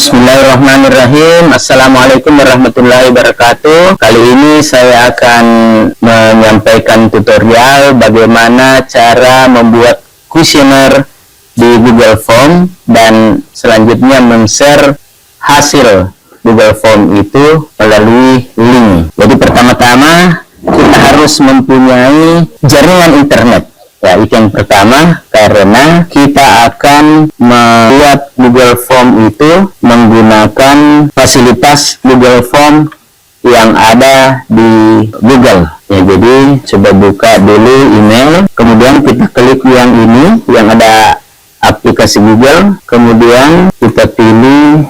Bismillahirrahmanirrahim. Assalamualaikum warahmatullahi wabarakatuh. Kali ini saya akan menyampaikan tutorial bagaimana cara membuat kuesioner di Google Form dan selanjutnya men-share hasil Google Form itu melalui link. Jadi pertama-tama kita harus mempunyai jaringan internet. Ya, itu yang pertama, karena kita akan membuat Google Form itu menggunakan fasilitas Google Form yang ada di Google. Ya, jadi coba buka dulu email, kemudian kita klik yang ini, yang ada aplikasi Google, kemudian kita pilih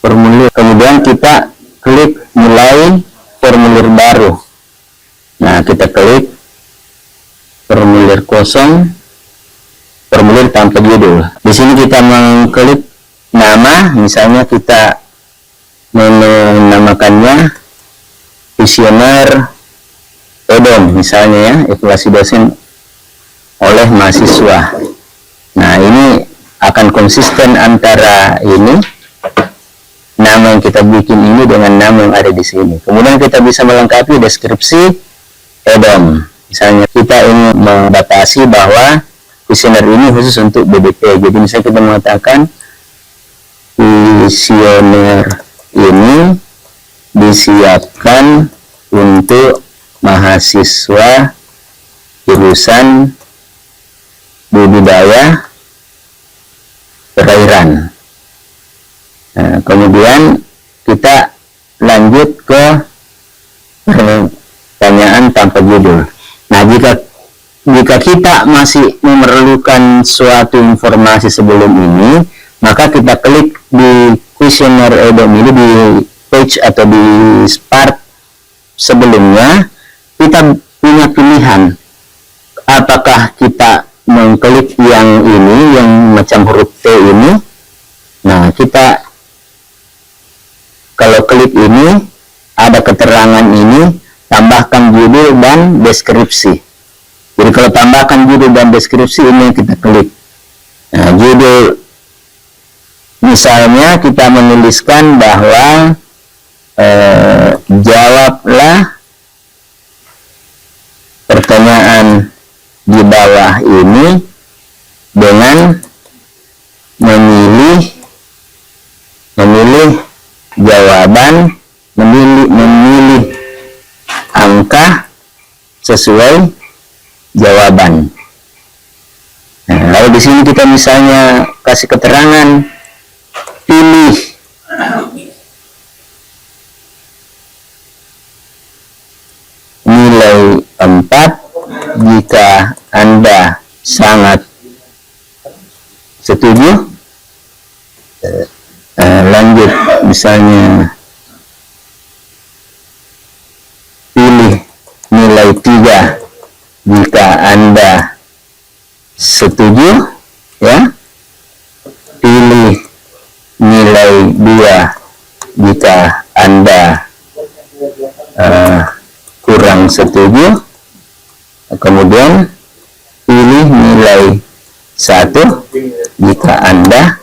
formulir, kemudian kita klik mulai formulir baru. Nah, kita klik formulir kosong, formulir tanpa judul. Di sini kita mengklik nama, misalnya kita menamakannya kuesioner EDOM, misalnya ya, evaluasi dosen oleh mahasiswa. Nah, ini akan konsisten antara ini nama yang kita bikin ini dengan nama yang ada di sini. Kemudian kita bisa melengkapi deskripsi EDOM. Misalnya kita ingin membatasi bahwa kuesioner ini khusus untuk BDP. Jadi misalnya kita mengatakan kuesioner ini disiapkan untuk mahasiswa jurusan budidaya perairan. Nah, kemudian kita lanjut ke pertanyaan tanpa judul. Nah, jika kita masih memerlukan suatu informasi sebelum ini, maka kita klik di kuesioner EDOM ini di page atau di part sebelumnya. Kita punya pilihan, apakah kita mengklik yang ini, yang macam huruf T ini. Nah, kita kalau klik ini, ada keterangan ini, tambahkan judul dan deskripsi. Jadi kalau tambahkan judul dan deskripsi, ini yang kita klik. Nah, judul, misalnya kita menuliskan bahwa jawablah pertanyaan di bawah ini dengan memilih jawaban, memilih angka sesuai jawaban. Nah, lalu di sini kita misalnya kasih keterangan, pilih nilai 4 jika Anda sangat setuju. Lanjut, misalnya pilih nilai 3 jika Anda setuju, ya. Pilih nilai 2 jika Anda kurang setuju. Kemudian pilih nilai 1 jika Anda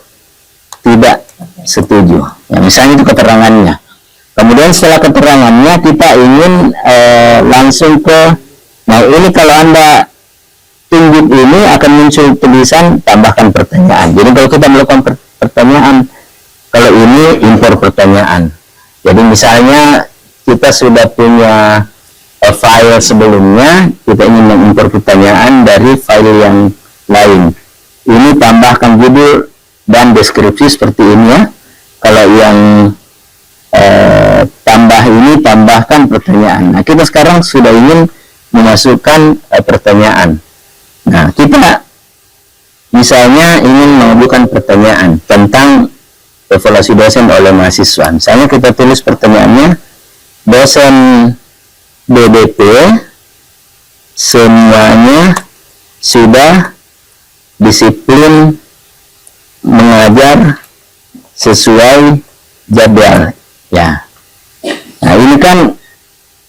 tidak setuju. Ya, misalnya itu keterangannya. Kemudian setelah keterangannya kita ingin langsung ke, nah ini kalau Anda tunjuk ini akan muncul tulisan tambahkan pertanyaan. Jadi kalau kita melakukan pertanyaan, kalau ini impor pertanyaan. Jadi misalnya kita sudah punya file sebelumnya, kita ingin mengimpor pertanyaan dari file yang lain. Ini tambahkan judul dan deskripsi seperti ini ya. Kalau yang tambah ini tambahkan pertanyaan. Nah, kita sekarang sudah ingin memasukkan pertanyaan. Nah, kita misalnya ingin mengajukan pertanyaan tentang evaluasi dosen oleh mahasiswa. Misalnya kita tulis pertanyaannya, dosen BDP semuanya sudah disiplin mengajar sesuai jadwal, ya. Nah, ini kan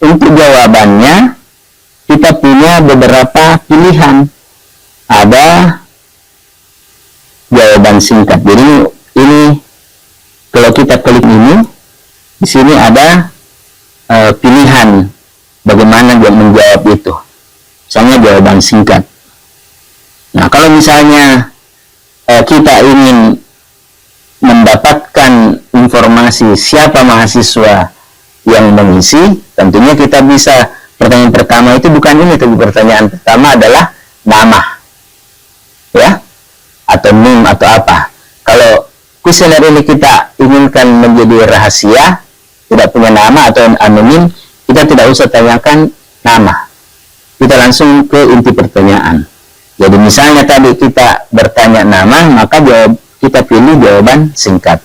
untuk jawabannya kita punya beberapa pilihan. Ada jawaban singkat. Jadi ini kalau kita klik ini, di sini ada pilihan bagaimana dia menjawab itu. Misalnya jawaban singkat. Nah, kalau misalnya kita ingin mendapatkan informasi siapa mahasiswa yang mengisi, tentunya kita bisa, pertanyaan pertama itu bukan ini, tapi pertanyaan pertama adalah nama, ya, atau NIM atau apa. Kalau kuesioner ini kita inginkan menjadi rahasia, tidak punya nama atau anonim, kita tidak usah tanyakan nama, kita langsung ke inti pertanyaan. Jadi misalnya tadi kita bertanya nama, maka kita pilih jawaban singkat.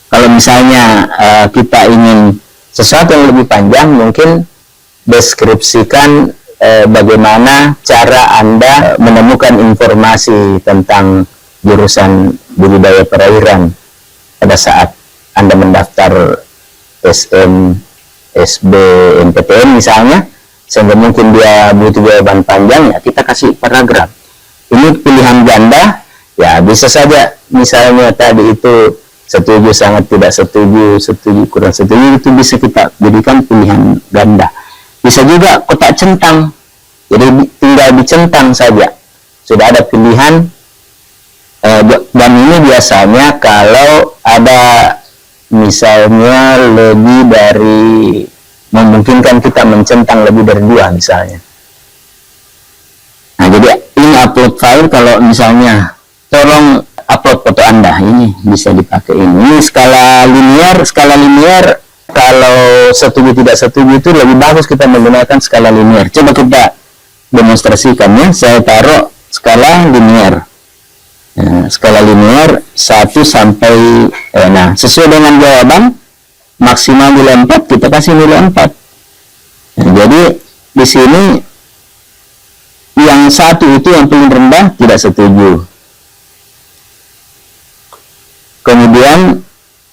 Kalau misalnya kita ingin sesuatu yang lebih panjang, mungkin deskripsikan bagaimana cara Anda menemukan informasi tentang jurusan budidaya perairan pada saat Anda mendaftar SM, SB, MPTN misalnya, sehingga mungkin dia butuh jawaban panjang, ya kita kasih paragraf. Ini pilihan ganda, ya bisa saja misalnya tadi itu setuju, sangat tidak setuju, setuju, kurang setuju, itu bisa kita jadikan pilihan ganda. Bisa juga kotak centang, jadi tinggal dicentang saja, sudah ada pilihan. Dan ini biasanya kalau ada misalnya lebih dari, memungkinkan kita mencentang lebih dari 2 misalnya. Nah, jadi ini upload file. Kalau misalnya tolong upload foto Anda, ini bisa dipakai. Ini skala linear kalau setuju tidak setuju itu lebih bagus kita menggunakan skala linear. Coba kita demonstrasikan ya. Saya taruh skala linear. Nah, skala linear 1 sampai nah, sesuai dengan jawaban maksimal nilai 4, kita kasih nilai 4. Nah, jadi di sini yang 1 itu yang paling rendah tidak setuju. Kemudian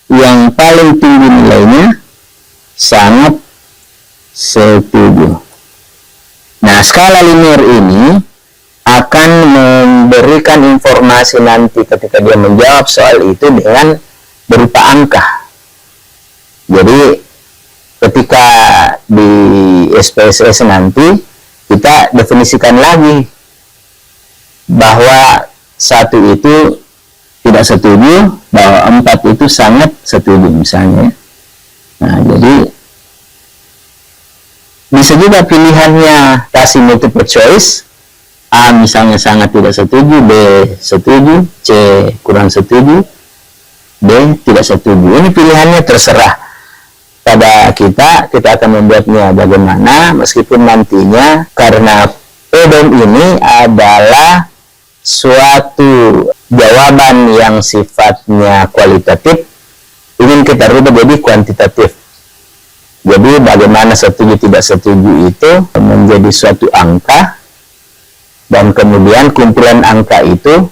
yang paling tinggi nilainya sangat setuju. Nah, skala linear ini akan memberikan informasi nanti ketika dia menjawab soal itu dengan berupa angka. Jadi ketika di SPSS nanti kita definisikan lagi bahwa 1 itu tidak setuju, bahwa 4 itu sangat setuju misalnya. Nah, jadi bisa juga pilihannya kasih multiple choice. A misalnya sangat tidak setuju, B setuju, C kurang setuju, D tidak setuju. Ini pilihannya terserah pada kita akan membuatnya bagaimana, meskipun nantinya karena PDM ini adalah suatu jawaban yang sifatnya kualitatif, ingin kita rubah jadi kuantitatif. Jadi bagaimana setuju tidak setuju itu menjadi suatu angka, dan kemudian kumpulan angka itu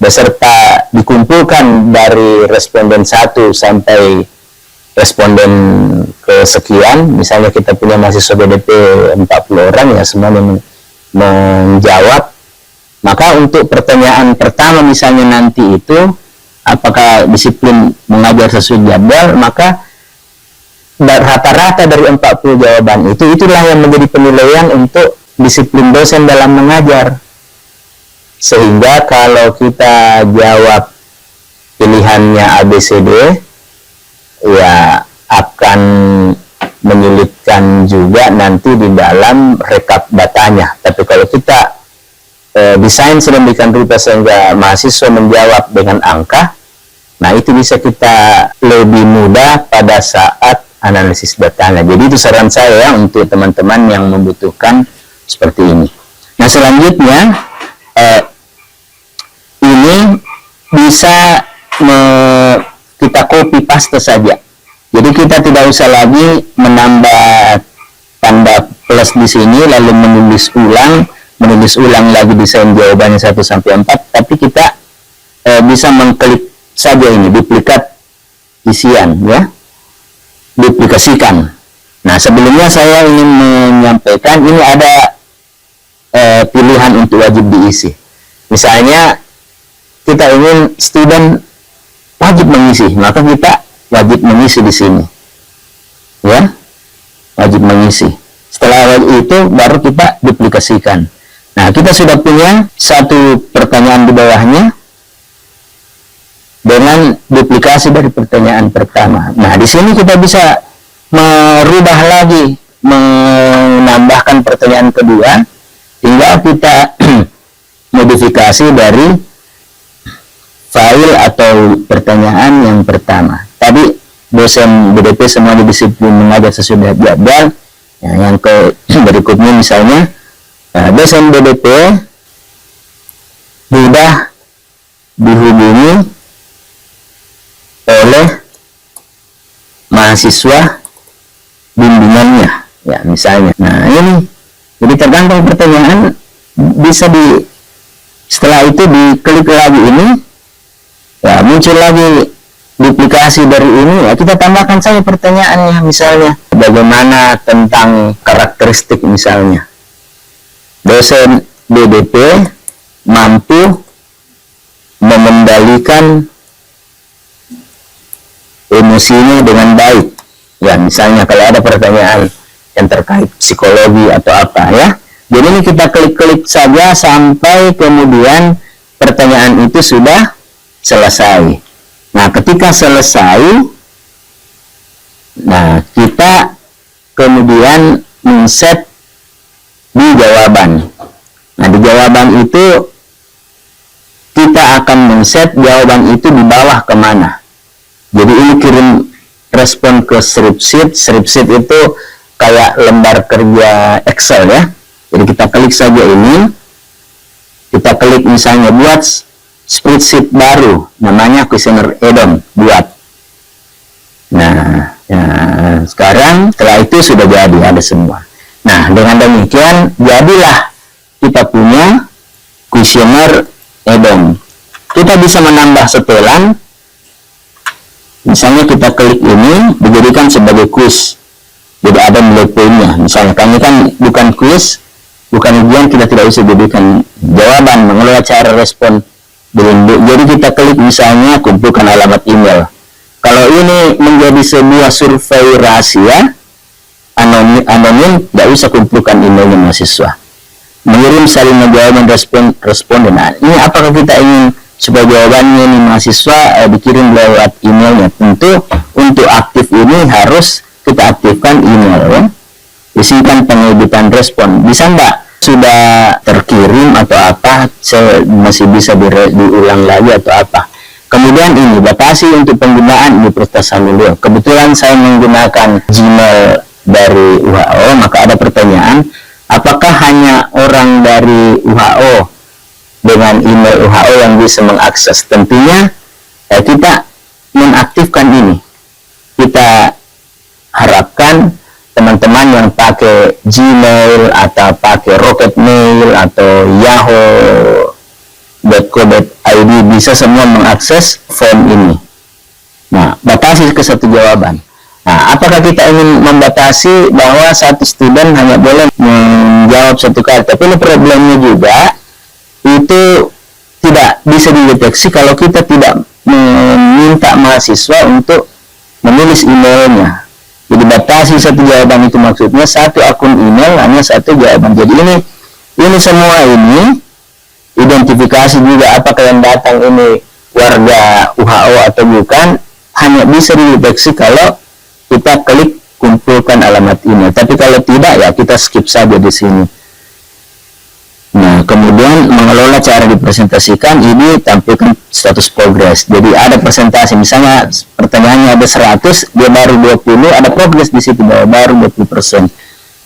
beserta dikumpulkan dari responden 1 sampai responden kesekian. Misalnya kita punya mahasiswa BDP 40 orang, ya semuanya menjawab. Maka untuk pertanyaan pertama misalnya nanti itu apakah disiplin mengajar sesuai jadwal, maka rata-rata dari 40 jawaban itulah yang menjadi penilaian untuk disiplin dosen dalam mengajar. Sehingga kalau kita jawab pilihannya ABCD, ya akan menyulitkan juga nanti di dalam rekap datanya. Tapi kalau kita desain sedemikian rupa sehingga mahasiswa menjawab dengan angka, nah itu bisa kita lebih mudah pada saat analisis datanya. Jadi itu saran saya untuk teman-teman yang membutuhkan seperti ini. Nah, selanjutnya ini bisa kita copy paste saja. Jadi kita tidak usah lagi menambah tanda plus di sini lalu menulis ulang lagi desain jawabannya 1 sampai 4, tapi kita bisa mengklik saja ini duplikat isian, ya, duplikasikan. Nah, sebelumnya saya ingin menyampaikan ini ada pilihan untuk wajib diisi. Misalnya kita ingin student wajib mengisi, maka kita wajib mengisi di sini, ya, wajib mengisi. Setelah itu baru kita duplikasikan. Nah, kita sudah punya satu pertanyaan di bawahnya dengan duplikasi dari pertanyaan pertama. Nah, di sini kita bisa merubah lagi, menambahkan pertanyaan kedua, tinggal kita modifikasi dari file atau pertanyaan yang pertama. Tadi dosen BDP semua di disiplin mengajar sesudah jadwal. Ya, yang berikutnya misalnya, dosen BDP mudah dihubungi oleh mahasiswa bimbingannya, ya misalnya. Nah ini, jadi tergantung pertanyaan bisa setelah itu diklik lagi ini, ya muncul lagi duplikasi dari ini, ya kita tambahkan saja pertanyaannya, misalnya bagaimana tentang karakteristik, misalnya dosen BDP mampu mengendalikan emosinya dengan baik, ya misalnya kalau ada pertanyaan yang terkait psikologi atau apa, ya. Jadi ini kita klik-klik saja sampai kemudian pertanyaan itu sudah selesai. Nah, ketika selesai, nah kita kemudian men-set di jawaban. Nah, di jawaban itu kita akan men-set jawaban itu di bawah kemana. Jadi ini kirim respon ke spreadsheet. Spreadsheet itu kayak lembar kerja Excel, ya. Jadi kita klik saja ini, kita klik misalnya buat spreadsheet baru, namanya kuesioner add-on, buat. Nah, ya, sekarang setelah itu sudah jadi, ada semua. Nah, dengan demikian jadilah kita punya kuesioner add-on. Kita bisa menambah setelan, misalnya kita klik ini dijadikan sebagai kuis, jadi ada nilai poinnya. Misalnya kami kan bukan kuis, bukan ujian, kita tidak bisa jadikan jawaban, mengelola cara respon. Jadi kita klik misalnya kumpulkan alamat email. Kalau ini menjadi sebuah survei rahasia anonim, tidak usah kumpulkan emailnya mahasiswa. Mengirim salinan jawaban responden. Nah, ini apakah kita ingin supaya jawabannya ini mahasiswa dikirim lewat emailnya? Tentu untuk aktif ini harus kita aktifkan email, ya. Isikan pengeditan respon, bisa enggak sudah terkirim atau apa, masih bisa diulang lagi atau apa. Kemudian ini batasi untuk penggunaan Universitas Samudra. Kebetulan saya menggunakan Gmail dari UHO, maka ada pertanyaan, apakah hanya orang dari UHO dengan email UHO yang bisa mengakses? Tentunya kita menaktifkan ini. Kita harapkan teman-teman yang pakai Gmail atau pakai Rocket Mail atau yahoo.co.id bisa semua mengakses form ini. Nah, batasi ke satu jawaban. Nah, apakah kita ingin membatasi bahwa satu student hanya boleh menjawab satu kali? Tapi ini problemnya juga, itu tidak bisa dideteksi kalau kita tidak meminta mahasiswa untuk menulis emailnya. Jadi batasi satu jawaban itu maksudnya satu akun email hanya satu jawaban. Jadi ini semua ini identifikasi juga apakah yang datang ini warga UHO atau bukan, hanya bisa dideteksi kalau kita klik kumpulkan alamat email. Tapi kalau tidak, ya kita skip saja di sini. Nah, kemudian mengelola cara dipresentasikan, ini tampilkan status progres. Jadi ada presentasi, misalnya pertanyaannya ada 100, dia baru 20, ada progres di situ baru 20%.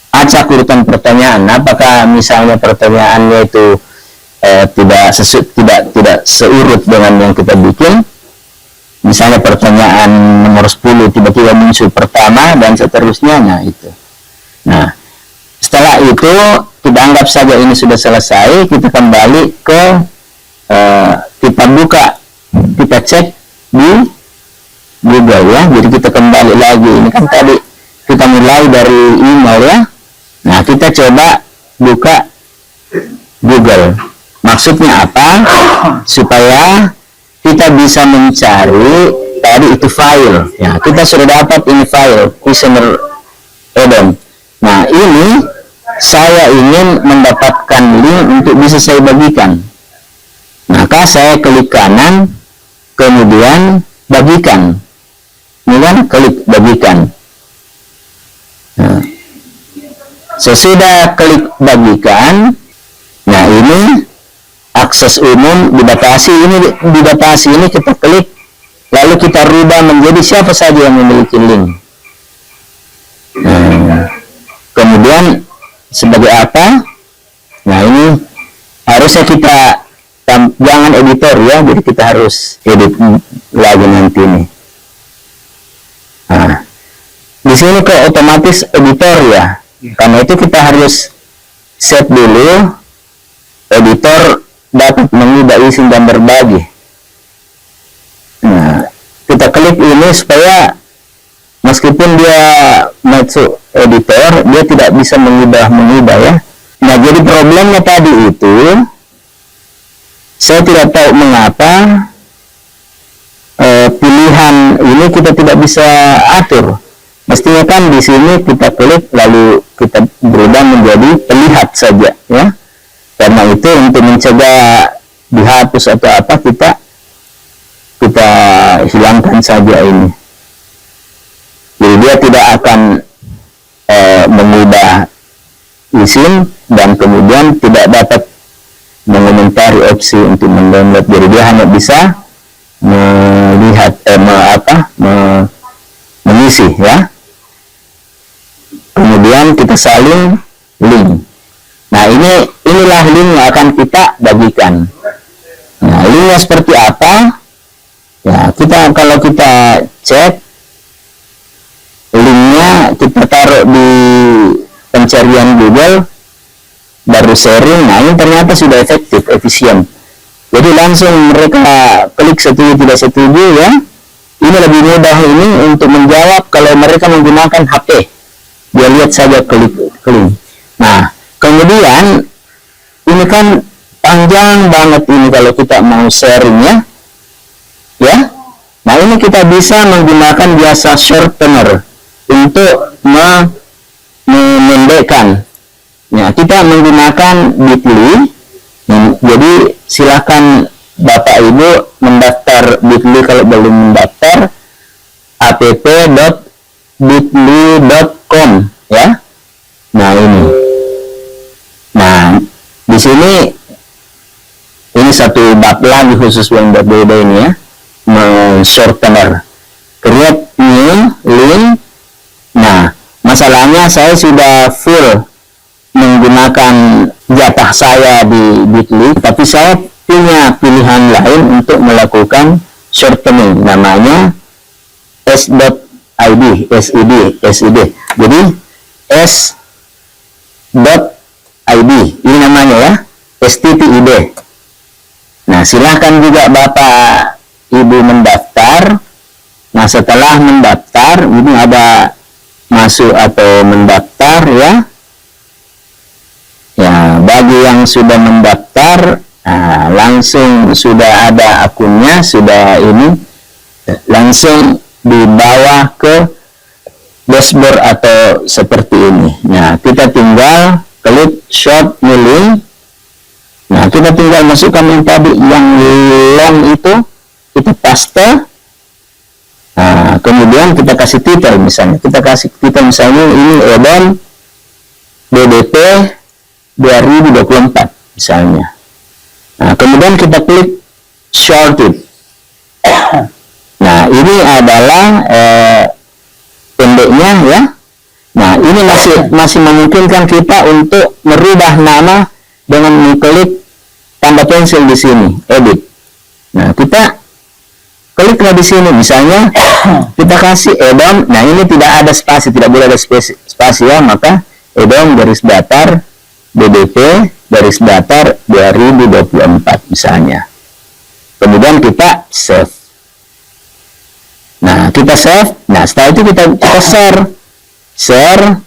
Acak urutan pertanyaan, apakah misalnya pertanyaannya itu tidak seurut dengan yang kita bikin. Misalnya pertanyaan nomor 10 tiba-tiba muncul pertama dan seterusnya, nah itu. Nah, setelah itu kita anggap saja ini sudah selesai, kita kembali ke kita buka, kita cek di Google, ya. Jadi kita kembali lagi, ini kan tadi kita mulai dari email, ya. Nah, kita coba buka Google. Maksudnya apa? Supaya kita kita bisa mencari tadi itu file. Ya, kita sudah dapat ini file questionnaire add-on. Nah, ini saya ingin mendapatkan link untuk bisa saya bagikan. Maka saya klik kanan, kemudian bagikan. Ini kan klik bagikan. Nah, sesudah klik bagikan, nah ini akses umum dibatasi. Ini kita klik, lalu kita rubah menjadi siapa saja yang memiliki link. Nah, kemudian sebagai apa? Nah, ini harusnya kita jangan editor ya, jadi kita harus edit lagi nanti ini. Nah, di sini ke otomatis editor ya. Karena itu kita harus set dulu editor dapat mengubah isi dan berbagi. Nah, kita klik ini supaya meskipun dia masuk editor, dia tidak bisa mengubah ya. Nah, jadi problemnya tadi itu saya tidak tahu mengapa pilihan ini kita tidak bisa atur. Mestinya kan di sini kita klik lalu kita berubah menjadi terlihat saja ya. Karena itu untuk mencegah dihapus atau apa, kita hilangkan saja ini. Jadi dia tidak akan mengubah isim dan kemudian tidak dapat mengomentari opsi untuk mendownload. Jadi dia hanya bisa melihat mengisi ya. Kemudian kita salin link. Nah, inilah link yang akan kita bagikan. Nah, linknya seperti apa? Ya, kalau kita cek linknya, kita taruh di pencarian Google, baru sharing. Nah, ini ternyata sudah efisien. Jadi langsung mereka klik setuju tidak setuju ya. Ini lebih mudah ini untuk menjawab kalau mereka menggunakan HP. Dia lihat saja klik. Nah, kemudian ini kan panjang banget ini kalau kita mau sharingnya ya. Nah, ini kita bisa menggunakan jasa shortener untuk memendekkan. Ya, kita menggunakan Bitly. Jadi silakan Bapak Ibu mendaftar Bitly kalau belum mendaftar, app.bitly.com ya. Nah, ini. Nah, di sini ini satu bab lagi khusus yang berbeda ini ya. Shortener. Create new link. Nah, masalahnya saya sudah full menggunakan jatah saya di Bitly, tapi saya punya pilihan lain untuk melakukan shortening, namanya s.id. Jadi s.id ini namanya ya, stid. Nah, silahkan juga Bapak Ibu mendaftar. Nah, setelah mendaftar ini ada masuk atau mendaftar ya. Ya, bagi yang sudah mendaftar, nah, langsung sudah ada akunnya, sudah ini langsung dibawa ke dashboard atau seperti ini. Nah, kita tinggal klik short new link. Nah, kita tinggal masukkan yang tadi yang long itu, kita paste. Nah, kemudian kita kasih titel misalnya. Kita kasih titel misalnya ini add-on BDP 2024 misalnya. Nah, kemudian kita klik shorted. Nah, ini adalah pendeknya ya. Nah, ini masih memungkinkan kita untuk merubah nama dengan mengklik tanda pensil di sini, edit. Nah, kita kliklah di sini misalnya kita kasih add-on. Nah, ini tidak ada spasi, tidak boleh ada spasi ya, maka add-on garis datar BDP garis datar 2024 misalnya. Kemudian kita save. Nah, kita save. Nah, setelah itu kita share.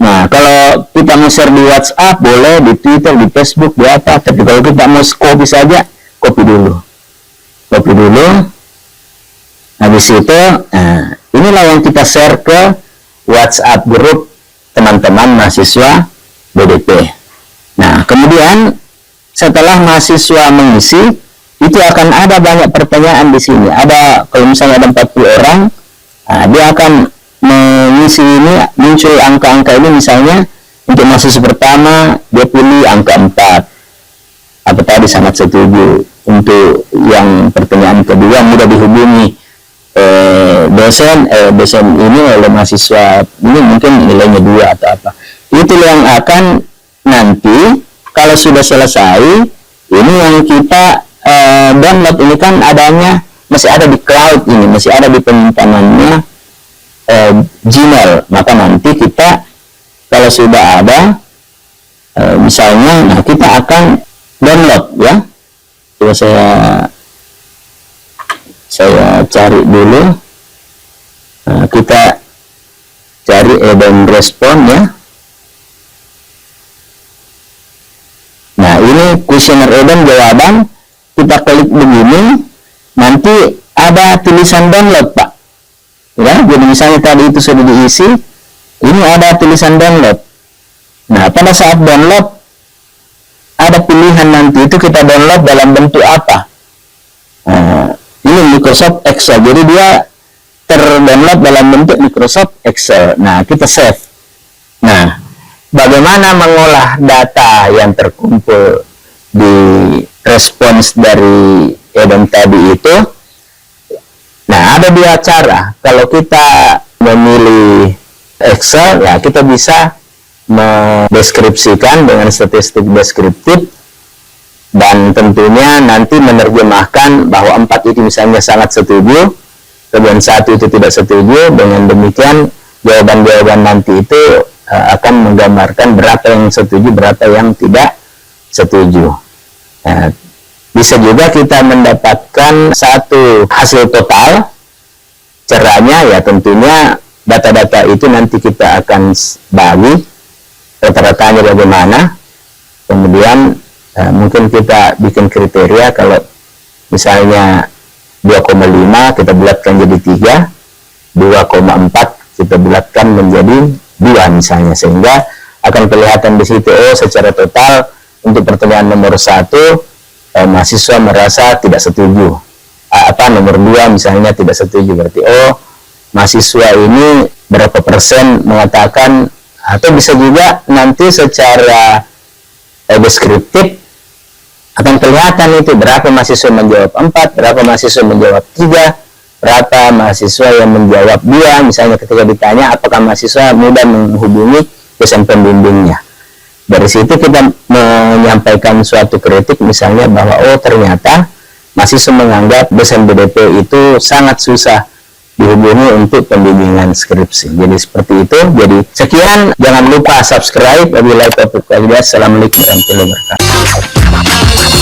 Nah, kalau kita mau share di WhatsApp boleh, di Twitter, di Facebook, di apa. Tapi kalau kita mau copy saja, copy dulu copy dulu. Habis itu, inilah yang kita share ke WhatsApp grup teman-teman mahasiswa BDP. Nah, kemudian setelah mahasiswa mengisi, itu akan ada banyak pertanyaan di sini. Ada, kalau misalnya ada 40 orang, dia akan mengisi ini, muncul angka-angka ini. Misalnya untuk mahasiswa pertama, dia pilih angka 4. Apa tadi, sangat setuju. Untuk yang pertanyaan kedua, mudah dihubungi dosen ini oleh mahasiswa ini, mungkin nilainya 2 atau apa. Itu yang akan nanti kalau sudah selesai, ini yang kita download ini kan adanya masih ada di cloud ini, masih ada di penyimpanannya Gmail. Maka nanti kita kalau sudah ada misalnya, kita akan download ya. Coba saya cari dulu. Kita cari add-on respon ya. Nah, ini kuesioner add-on jawaban. Kita klik begini, nanti ada tulisan download, Pak. Ya, jadi misalnya tadi itu sudah diisi, ini ada tulisan download. Nah, pada saat download ada pilihan nanti itu kita download dalam bentuk apa. Ini Microsoft Excel, jadi dia terdownload dalam bentuk Microsoft Excel. Nah, kita save. Nah, bagaimana mengolah data yang terkumpul di respons dari add-on tadi itu? Nah, ada 2 cara. Kalau kita memilih Excel, ya kita bisa mendeskripsikan dengan statistik deskriptif, dan tentunya nanti menerjemahkan bahwa 4 itu misalnya sangat setuju, kemudian 1 itu tidak setuju. Dengan demikian jawaban-jawaban nanti itu akan menggambarkan berapa yang setuju, berapa yang tidak setuju. Nah, bisa juga kita mendapatkan satu hasil total. Caranya ya tentunya data-data itu nanti kita akan bagi rata-ratanya bagaimana, kemudian mungkin kita bikin kriteria. Kalau misalnya 2,5 kita bulatkan jadi 3, 2,4 kita bulatkan menjadi 2 misalnya, sehingga akan kelihatan di situ, oh secara total untuk pertanyaan nomor 1 mahasiswa merasa tidak setuju, nomor 2 misalnya tidak setuju, berarti oh mahasiswa ini berapa persen mengatakan. Atau bisa juga nanti secara deskriptif akan kelihatan itu berapa mahasiswa menjawab 4, berapa mahasiswa menjawab 3, berapa mahasiswa yang menjawab 2. Misalnya ketika ditanya apakah mahasiswa mudah menghubungi dosen pembimbingnya. Dari situ kita menyampaikan suatu kritik, misalnya bahwa oh ternyata mahasiswa menganggap dosen BDP itu sangat susah dihubungi untuk pembimbingan skripsi. Jadi seperti itu. Jadi sekian, jangan lupa subscribe. Wabillahi taufiq wal hidayah. Assalamualaikum warahmatullahi wabarakatuh.